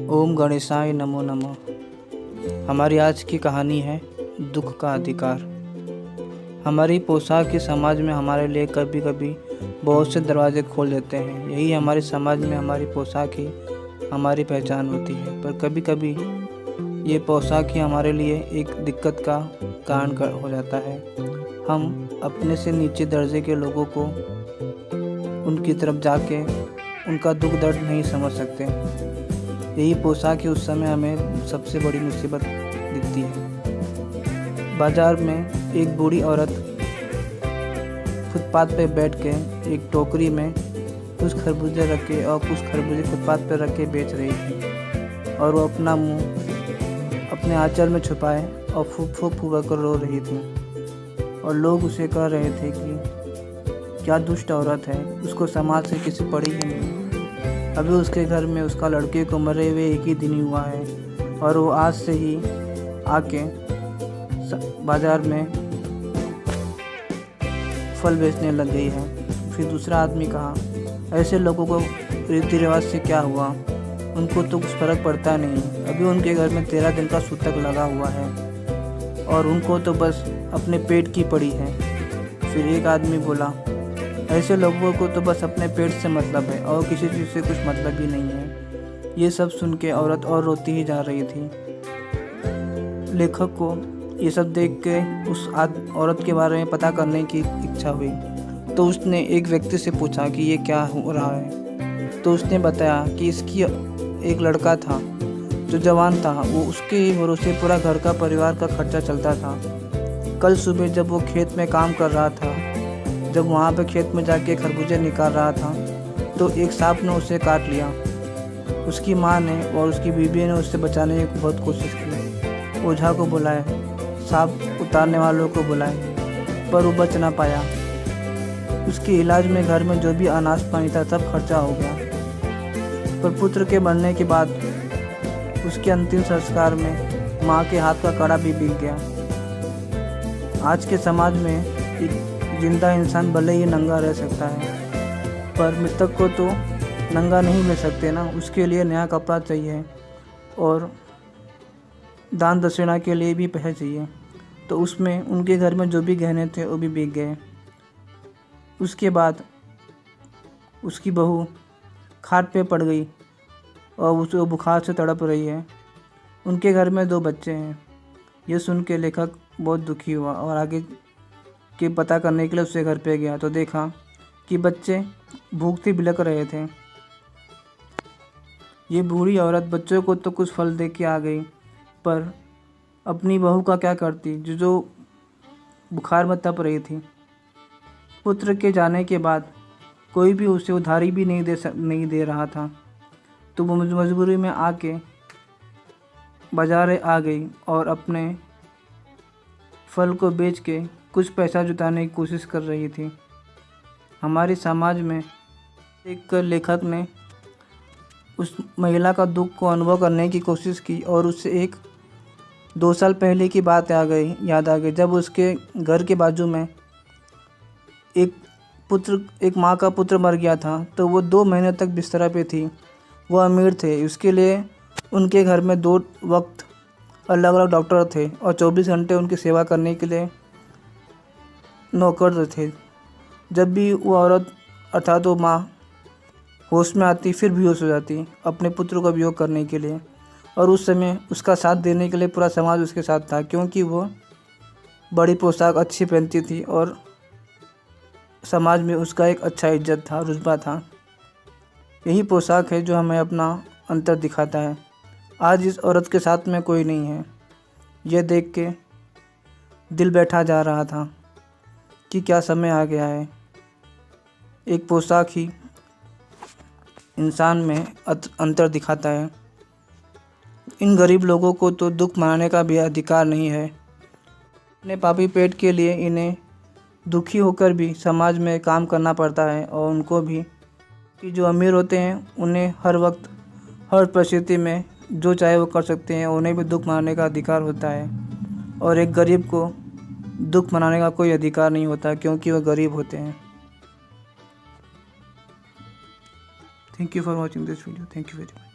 ओम गणेशाय नमो नमः। हमारी आज की कहानी है दुख का अधिकार। हमारी पोशाक के समाज में हमारे लिए कभी कभी बहुत से दरवाजे खोल देते हैं। यही हमारे समाज में हमारी पोशाक ही हमारी पहचान होती है। पर कभी कभी ये पोशाक ही हमारे लिए एक दिक्कत का कारण हो जाता है। हम अपने से नीचे दर्जे के लोगों को उनकी तरफ जाके उनका दुख दर्द नहीं समझ सकते। यही पोशाक ही उस समय हमें सबसे बड़ी मुसीबत दिखती है। बाजार में एक बूढ़ी औरत फुटपाथ पे बैठ के एक टोकरी में कुछ खरबूजे रखे और कुछ खरबूजे फुटपाथ पे रख के बेच रही थी, और वो अपना मुंह अपने आंचल में छुपाए और फूक फूक कर रो रही थी। और लोग उसे कह रहे थे कि क्या दुष्ट औरत है, उसको समाज से किसी पड़ी ही नहीं। अभी उसके घर में उसका लड़के को मरे हुए एक ही दिन हुआ है और वो आज से ही आके बाजार में फल बेचने लग गई है। फिर दूसरा आदमी कहा, ऐसे लोगों को रीति रिवाज से क्या हुआ, उनको तो कुछ फर्क पड़ता नहीं। अभी उनके घर में 13 दिन का सूतक लगा हुआ है और उनको तो बस अपने पेट की पड़ी है। फिर एक आदमी बोला, ऐसे लोगों को तो बस अपने पेट से मतलब है और किसी चीज़ से कुछ मतलब ही नहीं है। ये सब सुन के औरत और रोती ही जा रही थी। लेखक को ये सब देख के उस औरत के बारे में पता करने की इच्छा हुई, तो उसने एक व्यक्ति से पूछा कि ये क्या हो रहा है। तो उसने बताया कि इसकी एक लड़का था जो जवान था, वो उसके ही भरोसे पूरा घर का परिवार का खर्चा चलता था। कल सुबह जब वो खेत में काम कर रहा था, जब वहाँ पे खेत में जाके खरबूजे निकाल रहा था, तो एक सांप ने उसे काट लिया। उसकी माँ ने और उसकी बीवी ने उसे बचाने की बहुत कोशिश की। ओझा को बुलाए, सांप उतारने वालों को बुलाए, पर वो बच ना पाया। उसके इलाज में घर में जो भी अनाज पानी था सब खर्चा हो गया। पर पुत्र के मरने के बाद उसके अंतिम संस्कार में माँ के हाथ का कड़ा भी बिक गया। आज के समाज में एक जिंदा इंसान भले ही नंगा रह सकता है, पर मृतक को तो नंगा नहीं ले सकते ना, उसके लिए नया कपड़ा चाहिए और दान दक्षिणा के लिए भी पैसे चाहिए। तो उसमें उनके घर में जो भी गहने थे वो भी बिक गए। उसके बाद उसकी बहू खाट पे पड़ गई और उसे बुखार से तड़प रही है। उनके घर में 2 बच्चे हैं। ये सुन के लेखक बहुत दुखी हुआ और आगे कि पता करने के लिए उसके घर पे गया, तो देखा कि बच्चे भूख से बिलक रहे थे। ये बूढ़ी औरत बच्चों को तो कुछ फल दे के आ गई, पर अपनी बहू का क्या करती जो बुखार में तप रही थी। पुत्र के जाने के बाद कोई भी उसे उधारी भी नहीं दे रहा था, तो वो मजबूरी में आके बाजार आ गई और अपने फल को बेच के कुछ पैसा जुटाने की कोशिश कर रही थी। हमारे समाज में एक लेखक ने उस महिला का दुख को अनुभव करने की कोशिश की और उससे एक 2 साल पहले की बात याद आ गई, जब उसके घर के बाजू में एक माँ का पुत्र मर गया था। तो वो 2 महीने तक बिस्तर पे थी। वो अमीर थे, उसके लिए उनके घर में 2 वक्त अलग अलग डॉक्टर थे और 24 घंटे उनकी सेवा करने के लिए नौकर थे। जब भी वो औरत अर्थात वो माँ होश में आती फिर बेहोश हो जाती अपने पुत्र का वियोग करने के लिए, और उस समय उसका साथ देने के लिए पूरा समाज उसके साथ था, क्योंकि वो बड़ी पोशाक अच्छी पहनती थी और समाज में उसका एक अच्छा इज्जत था, रुतबा था। यही पोशाक है जो हमें अपना अंतर दिखाता है। आज इस औरत के साथ में कोई नहीं है। यह देख के दिल बैठा जा रहा था कि क्या समय आ गया है। एक पोशाक ही इंसान में अंतर दिखाता है। इन गरीब लोगों को तो दुख मनाने का भी अधिकार नहीं है। अपने पापी पेट के लिए इन्हें दुखी होकर भी समाज में काम करना पड़ता है, और उनको भी कि जो अमीर होते हैं उन्हें हर वक्त हर परिस्थिति में जो चाहे वो कर सकते हैं, उन्हें भी दुख मनाने का अधिकार होता है। और एक गरीब को दुख मनाने का कोई अधिकार नहीं होता, क्योंकि वह गरीब होते हैं। Thank you for watching this video. Thank you very much.